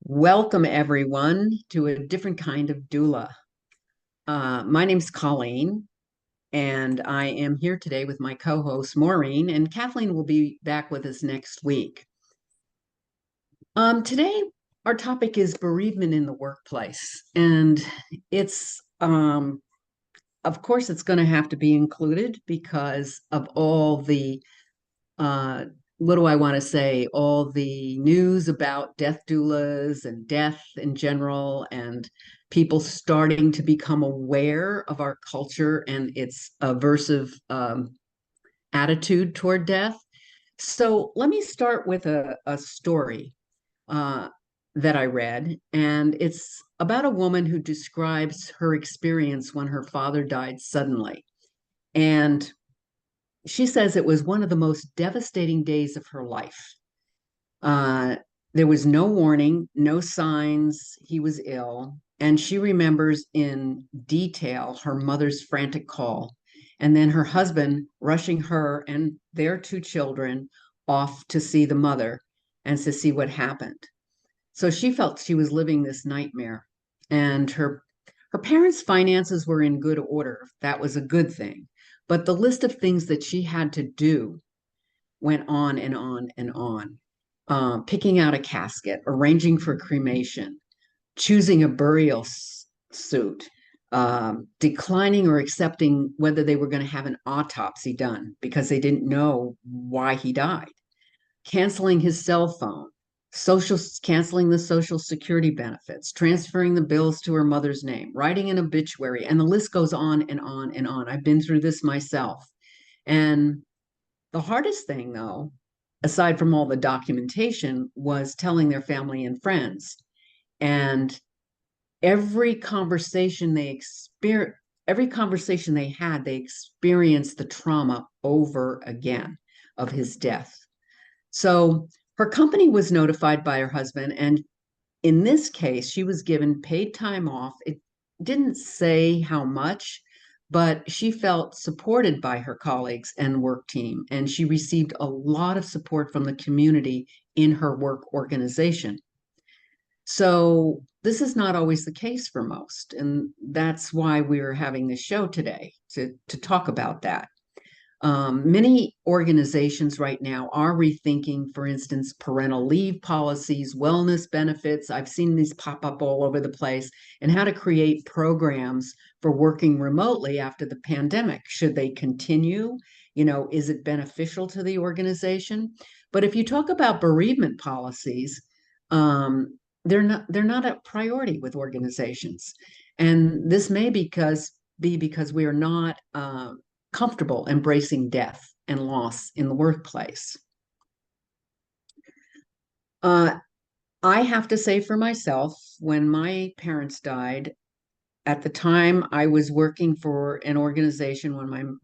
Welcome, everyone, to a different kind of doula. My name's Colleen, and I am here today with my co host, Maureen, and Kathleen will be back with us next week. Today, our topic is bereavement in the workplace, and it's, of course, it's going to have to be included because of all the uh, what do I want to say? All the news about death doulas and death in general, and people starting to become aware of our culture and its aversive attitude toward death. So let me start with a story uh, that I read, and it's about a woman who describes her experience when her father died suddenly. And she says it was one of the most devastating days of her life. Uh, there was no warning, no signs he was ill. And she remembers in detail her mother's frantic call, and then her husband rushing her and their two children off to see the mother and to see what happened. So she felt she was living this nightmare. And her parents' finances were in good order. That was a good thing. But the list of things that she had to do went on and on and on. Picking out a casket, arranging for cremation, choosing a burial suit, declining or accepting whether they were going to have an autopsy done because they didn't know why he died, canceling his cell phone, canceling the social security benefits, transferring the bills to her mother's name, writing an obituary, and the list goes on and on and on. I've been through this myself. And the hardest thing, though, aside from all the documentation, was telling their family and friends. And every conversation every conversation they had, they experienced the trauma over again of his death. So her company was notified by her husband, and in this case, she was given paid time off. It didn't say how much, but she felt supported by her colleagues and work team, and she received a lot of support from the community in her work organization. So this is not always the case for most, and that's why we're having this show today to talk about that. Many organizations right now are rethinking, for instance, parental leave policies, wellness benefits. I've seen these pop up all over the place, and how to create programs for working remotely after the pandemic. Should they continue? Is it beneficial to the organization? But if you talk about bereavement policies, they're not a priority with organizations, and this may be because we are not comfortable embracing death and loss in the workplace. Uh, I have to say for myself, when my parents died, at the time I was working for an organization when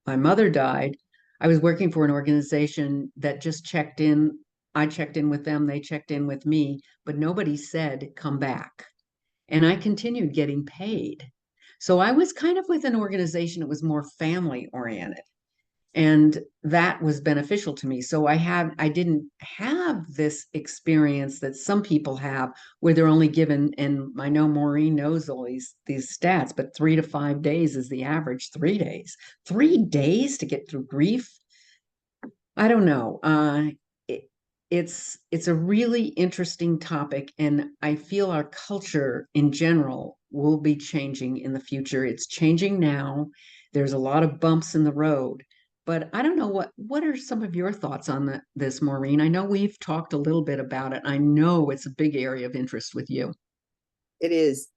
my mother died. I was working for an organization that just checked in. I checked in with them, they checked in with me, but nobody said come back. And I continued getting paid. So I was kind of with an organization that was more family oriented, and that was beneficial to me. So I didn't have this experience that some people have where they're only given, and I know Maureen knows all these stats, but 3 to 5 days is the average. 3 days, 3 days to get through grief. I don't know. It's a really interesting topic, and I feel our culture in general will be changing in the future. It's changing now. There's a lot of bumps in the road, but I don't know what are some of your thoughts on this, Maureen? I know we've talked a little bit about it. I know it's a big area of interest with you. It is.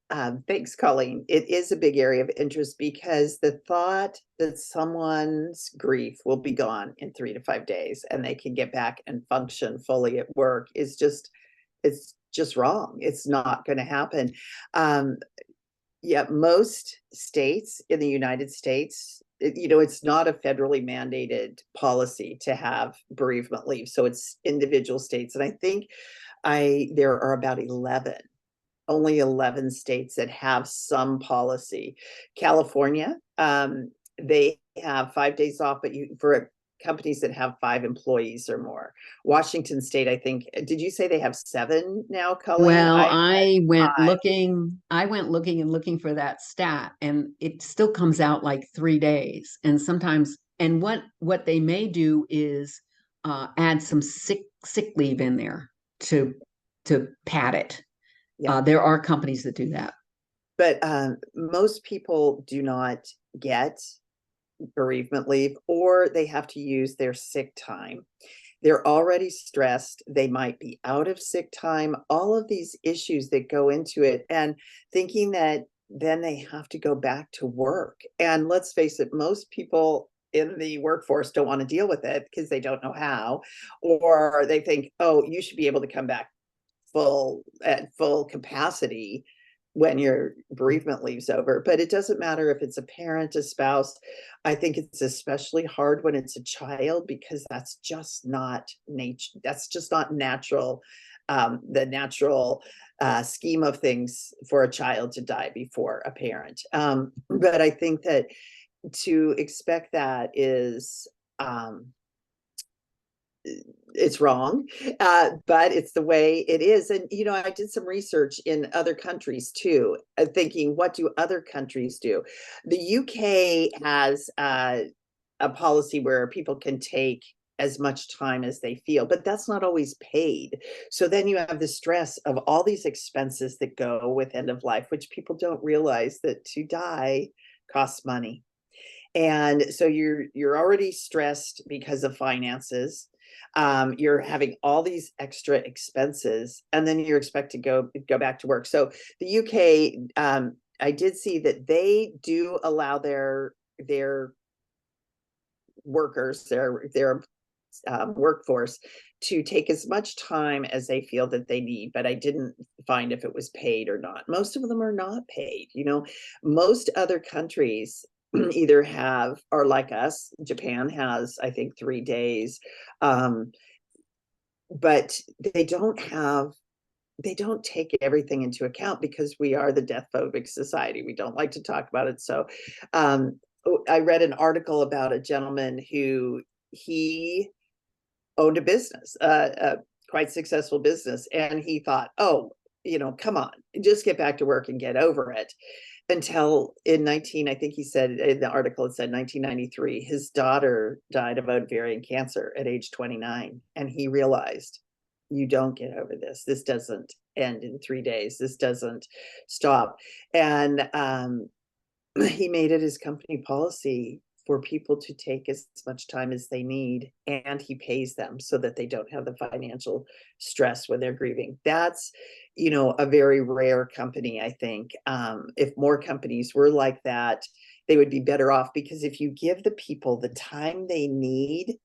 Thanks, Colleen. It is a big area of interest because the thought that someone's grief will be gone in 3 to 5 days and they can get back and function fully at work it's just wrong. It's not going to happen. Um, yeah, most states in the United States, it's not a federally mandated policy to have bereavement leave. So it's individual states. And I think there are about 11, only 11 states that have some policy. California, they have 5 days off, but for a companies that have 5 employees or more. Washington State, I think, did you say they have 7 now, Colleen? Well, I I went looking and looking for that stat, and it still comes out like 3 days. And sometimes, and what they may do is add some sick leave in there to pad it. yeah. There are companies that do that. But most people do not get bereavement leave, or they have to use their sick time. They're already stressed. They might be out of sick time, all of these issues that go into it, and thinking that then they have to go back to work. And let's face it, most people in the workforce don't want to deal with it because they don't know how, or they think, oh, you should be able to come back at full capacity when your bereavement leave's over. But it doesn't matter if it's a parent, a spouse. I think it's especially hard when it's a child, because that's just not nature. That's just not natural. The natural scheme of things for a child to die before a parent. But I think that to expect that is it's wrong, but it's the way it is. And I did some research in other countries too, thinking, what do other countries do? The UK has a policy where people can take as much time as they feel, but that's not always paid. So then you have the stress of all these expenses that go with end of life, which people don't realize that to die costs money. And so you're already stressed because of finances. You're having all these extra expenses, and then you're expected to go back to work. So the UK, I did see that they do allow their workers, their workforce, to take as much time as they feel that they need, but I didn't find if it was paid or not. Most of them are not paid. Most other countries either have, or like us, Japan has, I think, 3 days, but they don't take everything into account, because we are the death phobic society. We don't like to talk about it. So I read an article about a gentleman who he owned a business, a quite successful business, and he thought, oh, come on, just get back to work and get over it. Until in I think he said in the article, it said 1993, his daughter died of ovarian cancer at age 29. And he realized, you don't get over this. This doesn't end in 3 days. This doesn't stop. And he made it his company policy for people to take as much time as they need, and he pays them so that they don't have the financial stress when they're grieving. That's a very rare company. I think if more companies were like that, they would be better off, because if you give the people the time they need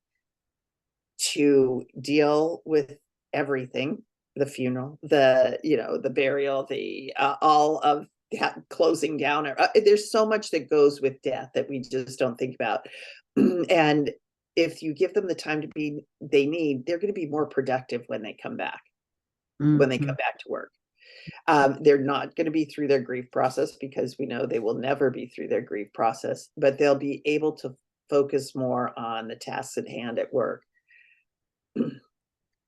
to deal with everything, the funeral, the burial, the all of closing down, there's so much that goes with death that we just don't think about. And if you give them the time they need, they're going to be more productive when they come back, to work. They're not going to be through their grief process, because we know they will never be through their grief process, but they'll be able to focus more on the tasks at hand at work.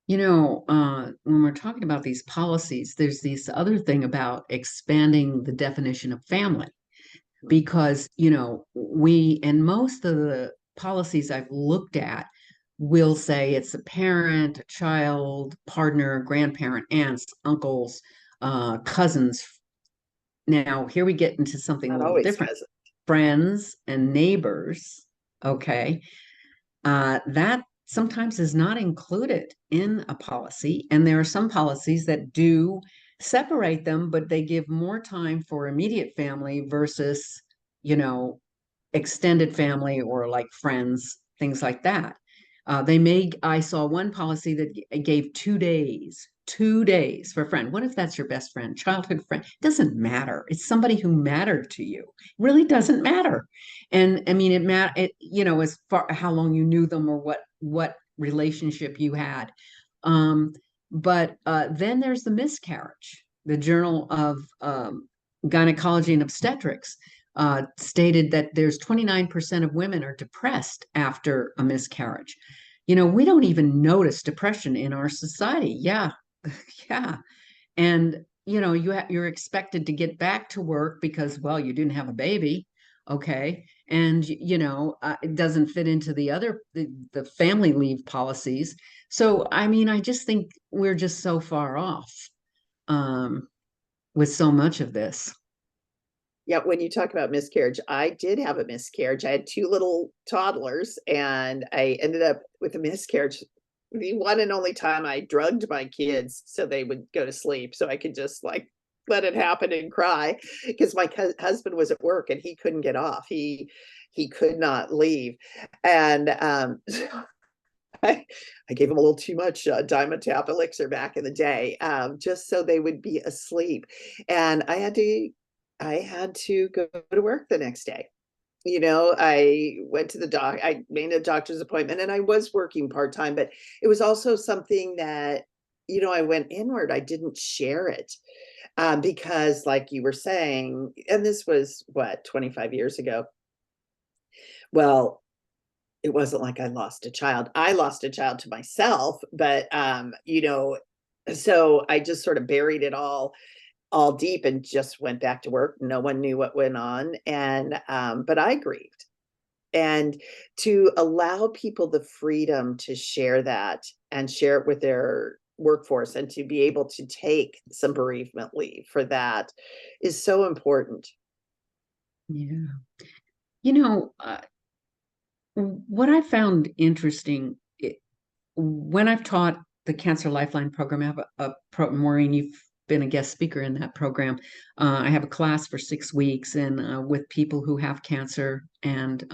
When we're talking about these policies, there's this other thing about expanding the definition of family, because, we, and most of the policies I've looked at will say it's a parent, a child, partner, grandparent, aunts, uncles, cousins. Now, here we get into something a Not little always different. present. Friends and neighbors, okay? That sometimes is not included in a policy. And there are some policies that do separate them, but they give more time for immediate family versus, extended family, or like friends, things like that. I saw one policy that gave 2 days for a friend. What if that's your best friend, childhood friend? It doesn't matter. It's somebody who mattered to you. It really doesn't matter. And I mean, as far how long you knew them, or what relationship you had. But then there's the miscarriage. The Journal of Gynecology and Obstetrics stated that there's 29% of women are depressed after a miscarriage. We don't even notice depression in our society. Yeah, yeah. And you're expected to get back to work because, well, you didn't have a baby, okay? And it doesn't fit into the family leave policies. So I mean, I just think we're just so far off um, with so much of this. Yeah, when you talk about miscarriage, I did have a miscarriage. I had two little toddlers, and I ended up with a miscarriage. The one and only time I drugged my kids so they would go to sleep, so I could just like let it happen and cry, because my husband was at work and he couldn't get off. He could not leave, and so I gave him a little too much Dimetapp elixir back in the day, just so they would be asleep, and I had to go to work the next day. I went to the doc, I made a doctor's appointment, and I was working part-time, but it was also something that, I went inward. I didn't share it, because like you were saying, and this was what, 25 years ago. Well, it wasn't like I lost a child. I lost a child to myself, but so I just sort of buried it all deep and just went back to work. No one knew what went on. And but I grieved. And to allow people the freedom to share that and share it with their workforce, and to be able to take some bereavement leave for that is so important. Yeah. You know, what I found interesting when I've taught the Cancer Lifeline program, I have Maureen, you've been a guest speaker in that program. I have a class for 6 weeks and with people who have cancer and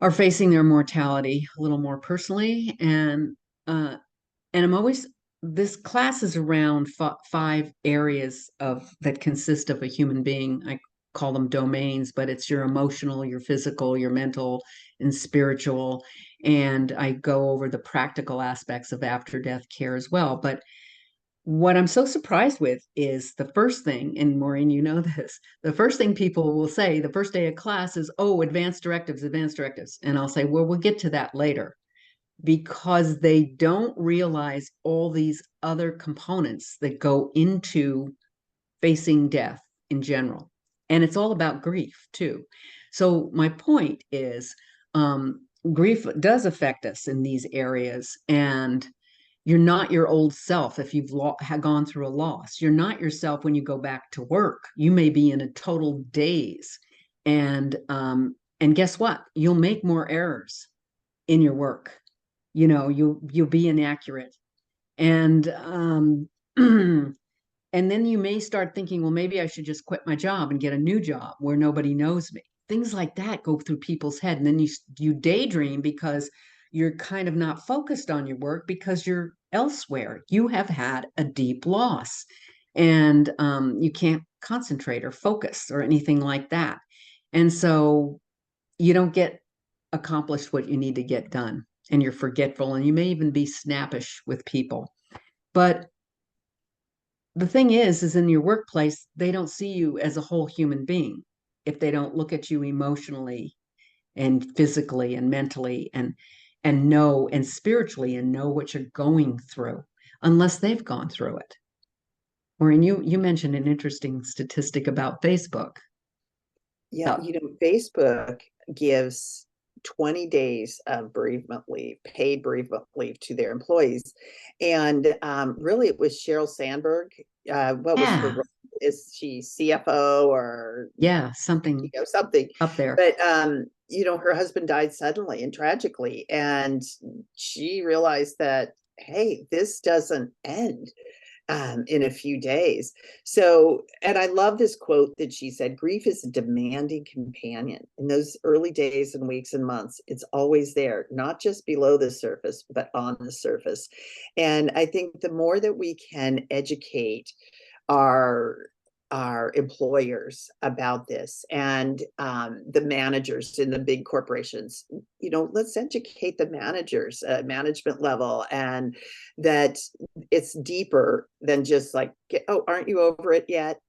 are facing their mortality a little more personally. And I'm always, this class is around five areas that consist of a human being. I call them domains, but it's your emotional, your physical, your mental, and spiritual. And I go over the practical aspects of after death care as well. But what I'm so surprised with is the first thing, and Maureen, you know this, the first thing people will say the first day of class is, oh, advanced directives, advanced directives. And I'll say, well, we'll get to that later, because they don't realize all these other components that go into facing death in general. And it's all about grief too. So my point is, grief does affect us in these areas, and you're not your old self if you've gone through a loss. You're not yourself when you go back to work. You may be in a total daze, and guess what? You'll make more errors in your work. You'll be inaccurate, and and then you may start thinking, well, maybe I should just quit my job and get a new job where nobody knows me. Things like that go through people's head, and then you daydream because you're kind of not focused on your work because you're elsewhere. You have had a deep loss, and you can't concentrate or focus or anything like that, and so you don't get accomplished what you need to get done, and you're forgetful, and you may even be snappish with people. But the thing is in your workplace, they don't see you as a whole human being if they don't look at you emotionally and physically and mentally and know, and spiritually, and know what you're going through, unless they've gone through it. Or and you mentioned an interesting statistic about Facebook. Yeah, About, Facebook gives 20 days of bereavement leave, paid bereavement leave to their employees. And really, it was Sheryl Sandberg. What was her yeah, role? Is she CFO or yeah, something something? up there. But her husband died suddenly and tragically, and she realized that, hey, this doesn't end in a few days. So, and I love this quote that she said: grief is a demanding companion. In those early days and weeks and months, it's always there, not just below the surface, but on the surface. And I think the more that we can educate our our employers about this, and the managers in the big corporations, let's educate the managers at management level, and that it's deeper than just like, oh, aren't you over it yet?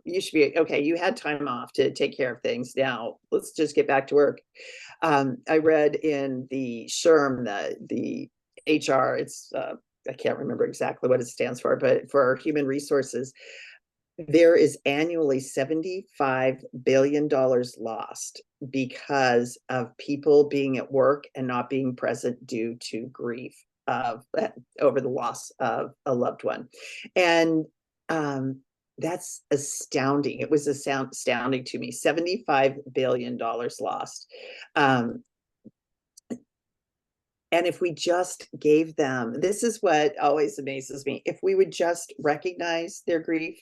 you should be okay. You had time off to take care of things. Now let's just get back to work. I read in the SHRM, the HR, it's I can't remember exactly what it stands for, but for human resources, there is annually $75 billion lost because of people being at work and not being present due to grief of over the loss of a loved one. And that's astounding. It was astounding to me. $75 billion lost. And if we just gave them, this is what always amazes me, if we would just recognize their grief,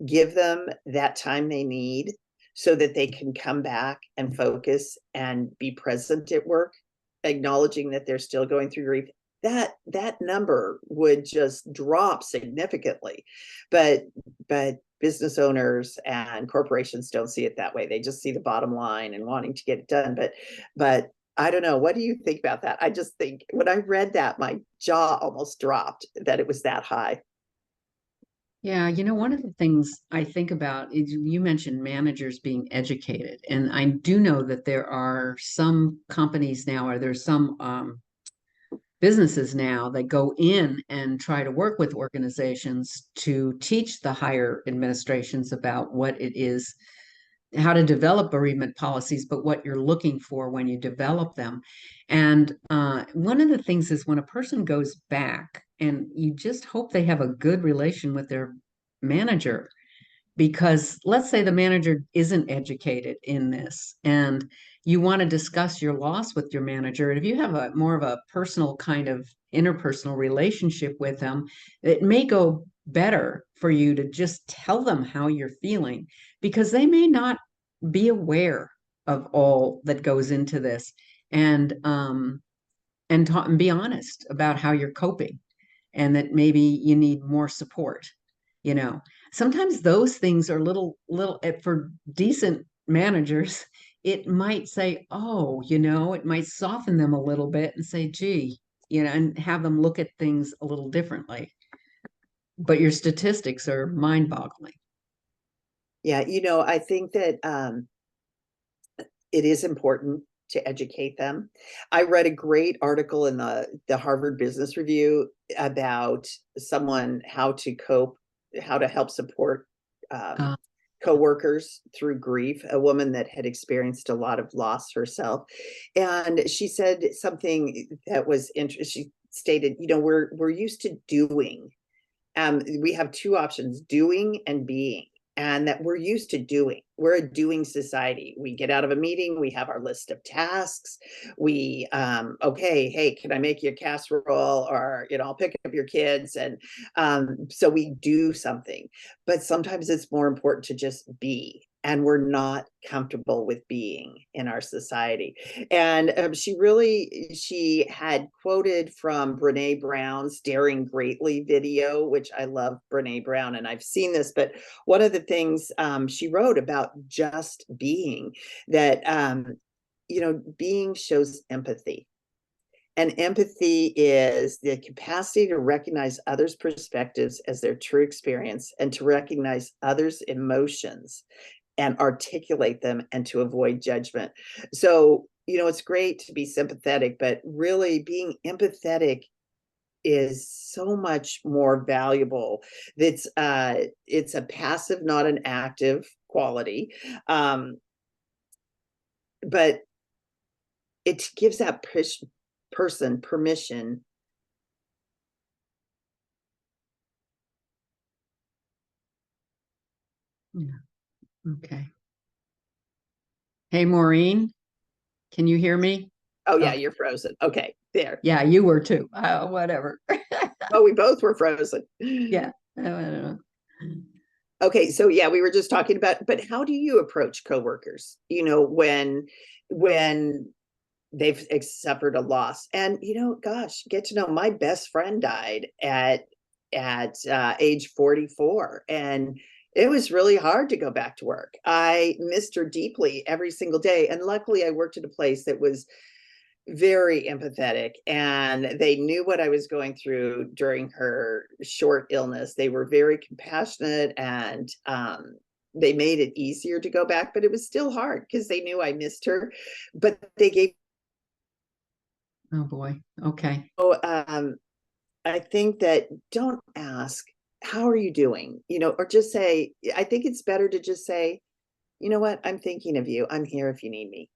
give them that time they need so that they can come back and focus and be present at work, acknowledging that they're still going through grief, that number would just drop significantly. But business owners and corporations don't see it that way. They just see the bottom line and wanting to get it done. But I don't know. What do you think about that? I just think when I read that, my jaw almost dropped that it was that high. Yeah, one of the things I think about is you mentioned managers being educated, and I do know that there are some companies now, or there's some businesses now that go in and try to work with organizations to teach the higher administrations about what it is, how to develop bereavement policies, but what you're looking for when you develop them. And one of the things is when a person goes back, and you just hope they have a good relation with their manager, because let's say the manager isn't educated in this and you want to discuss your loss with your manager, and if you have a more of a personal kind of interpersonal relationship with them, it may go better for you to just tell them how you're feeling, because they may not be aware of all that goes into this. And um and talk and be honest about how you're coping, and that maybe you need more support. you know Sometimes those things are for decent managers, it might say, oh, it might soften them a little bit and say, gee, and have them look at things a little differently. But your statistics are mind-boggling. Yeah, I think that it is important to educate them. I read a great article in the Harvard Business Review about someone how to cope, how to help support uh, coworkers through grief, a woman that had experienced a lot of loss herself. And she said something that was interesting. She stated, we're used to doing. We have two options, doing and being, and that we're used to doing. We're a doing society. We get out of a meeting, we have our list of tasks. We, okay, hey, can I make you a casserole? Or, I'll pick up your kids. And so we do something. But sometimes it's more important to just be. And we're not comfortable with being in our society. And she had quoted from Brene Brown's Daring Greatly video, which I love Brene Brown, and I've seen this, but one of the things she wrote about just being, that being shows empathy. And empathy is the capacity to recognize others' perspectives as their true experience, and to recognize others' emotions and articulate them, and to avoid judgment. So, it's great to be sympathetic, but really being empathetic is so much more valuable. It's a passive, not an active quality. But it gives that person permission. yeah. Okay. Hey, Maureen, can you hear me? Oh yeah, Okay. you're frozen. Okay, there. Yeah, you were too. Whatever. Oh, we both were frozen. Yeah. I don't know. Okay, so yeah, we were just talking about, but how do you approach coworkers, when they've suffered a loss? And gosh, get to know, my best friend died at age 44, and it was really hard to go back to work. I missed her deeply every single day, and luckily I worked at a place that was very empathetic, and they knew what I was going through during her short illness. They were very compassionate, and they made it easier to go back, but it was still hard because they knew I missed her. But they gave, Oh boy. Okay. oh, I think that don't ask, how are you doing? Or just say, I think it's better to just say, you know what, I'm thinking of you. I'm here if you need me.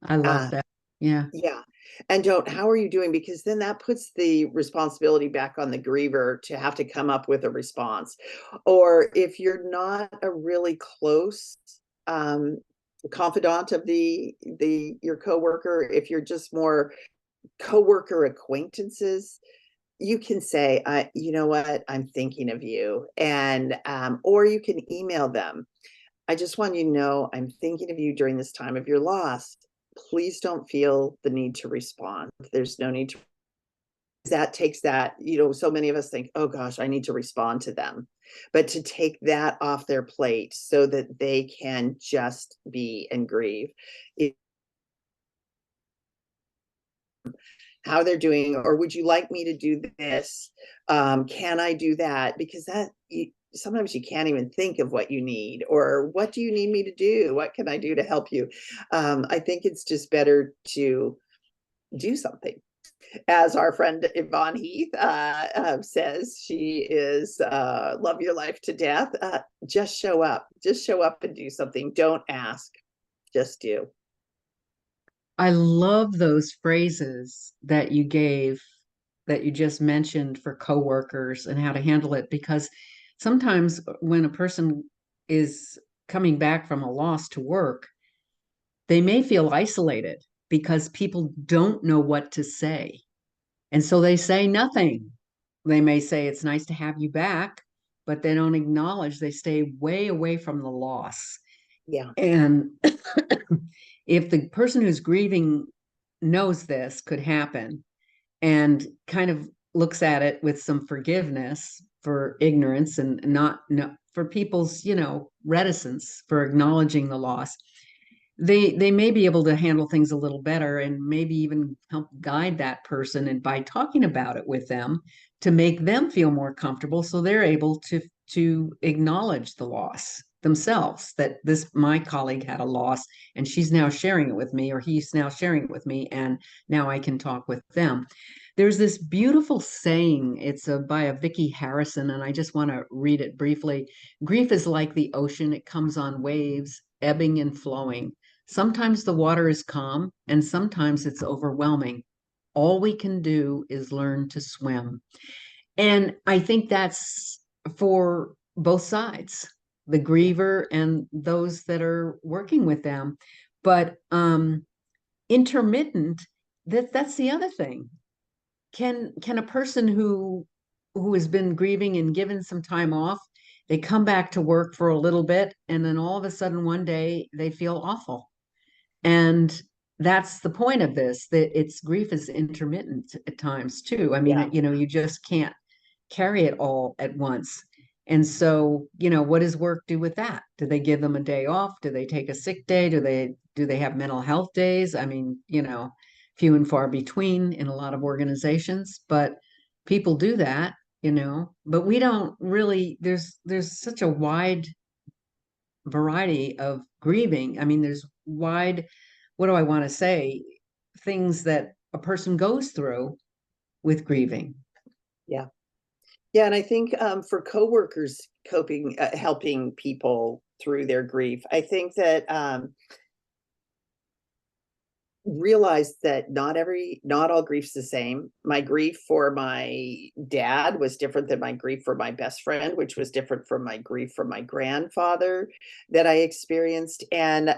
I love Uh, that. Yeah. Yeah. And don't, how are you doing? Because then that puts the responsibility back on the griever to have to come up with a response. Or if you're not a really close um, confidant of your coworker, if you're just more coworker acquaintances, you can say, you know what, I'm thinking of you. And or you can email them. I just want you to know I'm thinking of you during this time of your loss. Please don't feel the need to respond. There's no need to. That takes that, so many of us think, oh gosh, I need to respond to them. But to take that off their plate so that they can just be and grieve. How they're doing, or would you like me to do this? Can I do that? Because sometimes you can't even think of what you need, or what do you need me to do? What can I do to help you? I think it's just better to do something. As our friend Yvonne Heath says, she is love your life to death. Just show up. Just show up and do something. Don't ask. Just do. I love those phrases that you gave, that you just mentioned for coworkers and how to handle it, because sometimes when a person is coming back from a loss to work, they may feel isolated because people don't know what to say. And so they say nothing. They may say, it's nice to have you back, but they don't acknowledge, they stay way away from the loss. Yeah. And if the person who's grieving knows this could happen and kind of looks at it with some forgiveness for ignorance and not no, for people's, reticence for acknowledging the loss, they may be able to handle things a little better and maybe even help guide that person, and by talking about it with them to make them feel more comfortable so they're able to acknowledge the loss themselves, that this my colleague had a loss and she's now sharing it with me, or he's now sharing it with me, and now I can talk with them. There's this beautiful saying, it's by a Vicky Harrison, and I just want to read it briefly. Grief is like the ocean, it comes on waves, ebbing and flowing. Sometimes the water is calm and sometimes it's overwhelming. All we can do is learn to swim. And I think that's for both sides, the Yeah. griever and those that are working with them. But intermittent, that's the other thing. Can a person who has been grieving and given some time off, they come back to work for a little bit and then all of a sudden one day they feel awful, and that's the point of this, that it's grief is intermittent at times too. I mean, Yeah. you just can't carry it all at once. And so, what does work do with that? Do they give them a day off? Do they take a sick day? Do they have mental health days? I mean, few and far between in a lot of organizations, but people do that, but we don't really, there's such a wide variety of grieving. I mean, there's wide, what do I want to say? Things that a person goes through with grieving. Yeah. Yeah, and I think for coworkers coping, helping people through their grief, I think that realize that not all grief's the same. My grief for my dad was different than my grief for my best friend, which was different from my grief for my grandfather that I experienced. And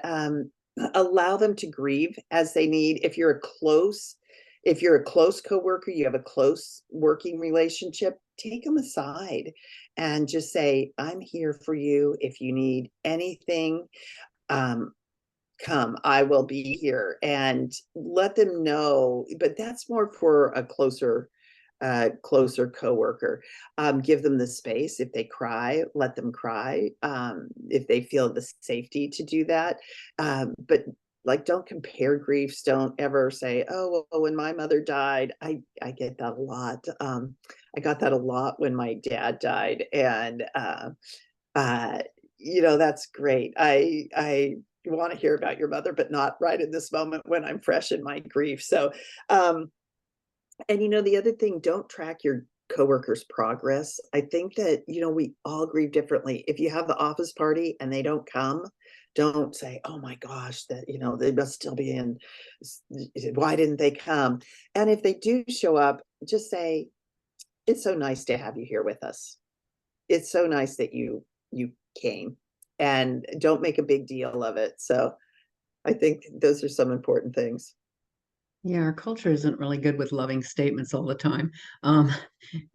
allow them to grieve as they need. If you're a close coworker, you have a close working relationship, take them aside and just say, I'm here for you. If you need anything, um, come, I will be here, and let them know. But that's more for a closer coworker. Give them the space. If they cry, let them cry. If they feel the safety to do that. But like, don't compare griefs. Don't ever say, oh, well, when my mother died. I get that a lot. I got that a lot when my dad died. And uh, that's great. I want to hear about your mother, but not right in this moment when I'm fresh in my grief. So um, and the other thing, don't track your coworkers' progress. I think that, we all grieve differently. If you have the office party and they don't come, don't say, "Oh my gosh, that, they must still be in. Why didn't they come?" And if they do show up, just say, "It's so nice to have you here with us. It's so nice that you came." And don't make a big deal of it. So I think those are some important things. Yeah, our culture isn't really good with loving statements all the time, um,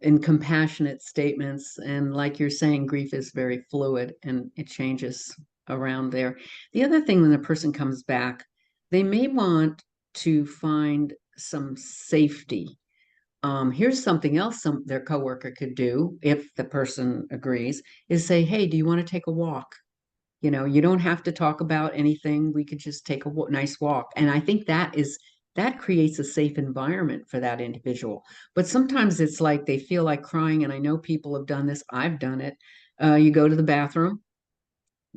and compassionate statements. And like you're saying, grief is very fluid and it changes around there. The other thing, when the person comes back, they may want to find some safety. Here's something else their coworker could do if the person agrees, is say, "Hey, do you want to take a walk? You don't have to talk about anything. We could just take a nice walk." And I think that creates a safe environment for that individual. But sometimes it's like they feel like crying, and I know people have done this. I've done it. You go to the bathroom,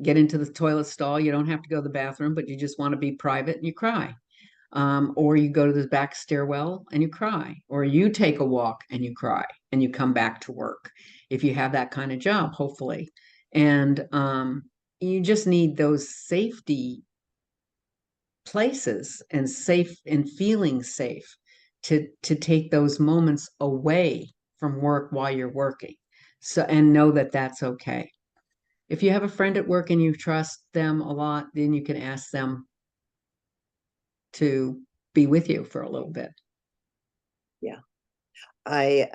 get into the toilet stall. You don't have to go to the bathroom, but you just want to be private and you cry. Or you go to the back stairwell and you cry, or you take a walk and you cry, and you come back to work if you have that kind of job, hopefully. And you just need those safety places and safe and feeling safe to take those moments away from work while you're working. So, and know that that's okay. If you have a friend at work and you trust them a lot, then you can ask them to be with you for a little bit. Yeah. I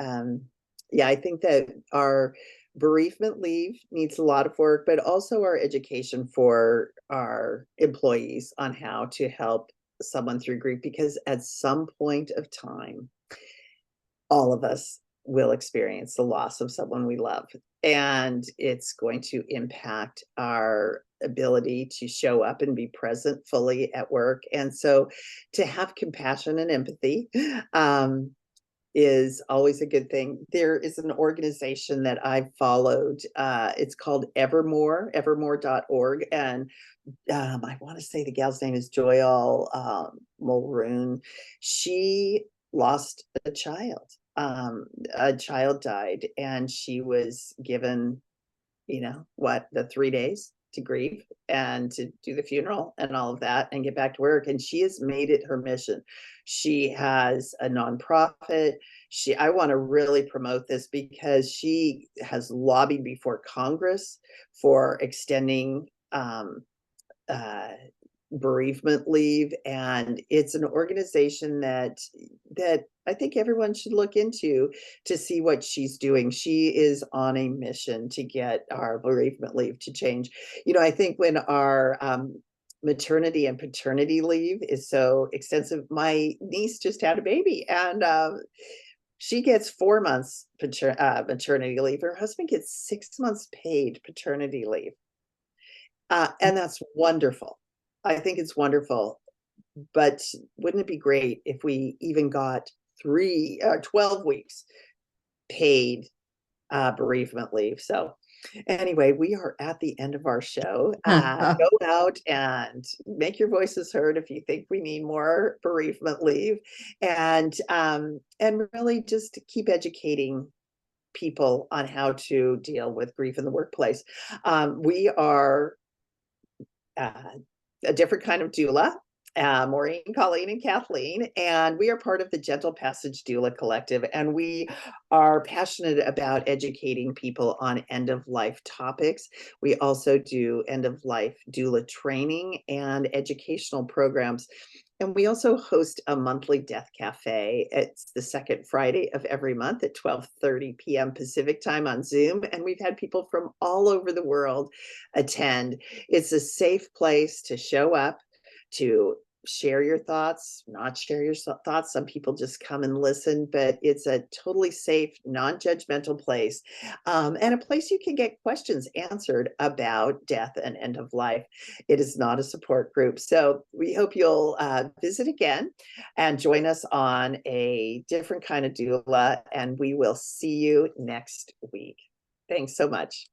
yeah, I think that our bereavement leave needs a lot of work, but also our education for our employees on how to help someone through grief, because at some point of time, all of us will experience the loss of someone we love. And it's going to impact our ability to show up and be present fully at work. And so to have compassion and empathy, is always a good thing. There is an organization that I've followed. It's called evermore.org. And I want to say the gal's name is Joyal Mulroon. She lost a child. A child died, and she was given, the 3 days to grieve and to do the funeral and all of that and get back to work. And she has made it her mission. She has a nonprofit. I want to really promote this because she has lobbied before Congress for extending uh, bereavement leave, and it's an organization that I think everyone should look into to see what she's doing. She is on a mission to get our bereavement leave to change. I think when our maternity and paternity leave is so extensive, my niece just had a baby, and she gets 4 months maternity leave. Her husband gets 6 months paid paternity leave. And that's wonderful. I think it's wonderful. But wouldn't it be great if we even got 12 weeks paid bereavement leave? So anyway, we are at the end of our show. Go out and make your voices heard if you think we need more bereavement leave, and really just keep educating people on how to deal with grief in the workplace. We are a different kind of doula, Maureen, Colleen, and Kathleen, and we are part of the Gentle Passage Doula Collective, and we are passionate about educating people on end of life topics. We also do end of life doula training and educational programs. And we also host a monthly death cafe. It's the second Friday of every month at 12:30 p.m. Pacific time on Zoom. And we've had people from all over the world attend. It's a safe place to show up, to share your thoughts, not share your thoughts. Some people just come and listen, but it's a totally safe, non-judgmental place, and a place you can get questions answered about death and end of life. It is not a support group. So we hope you'll visit again and join us on a different kind of doula, and we will see you next week. Thanks so much.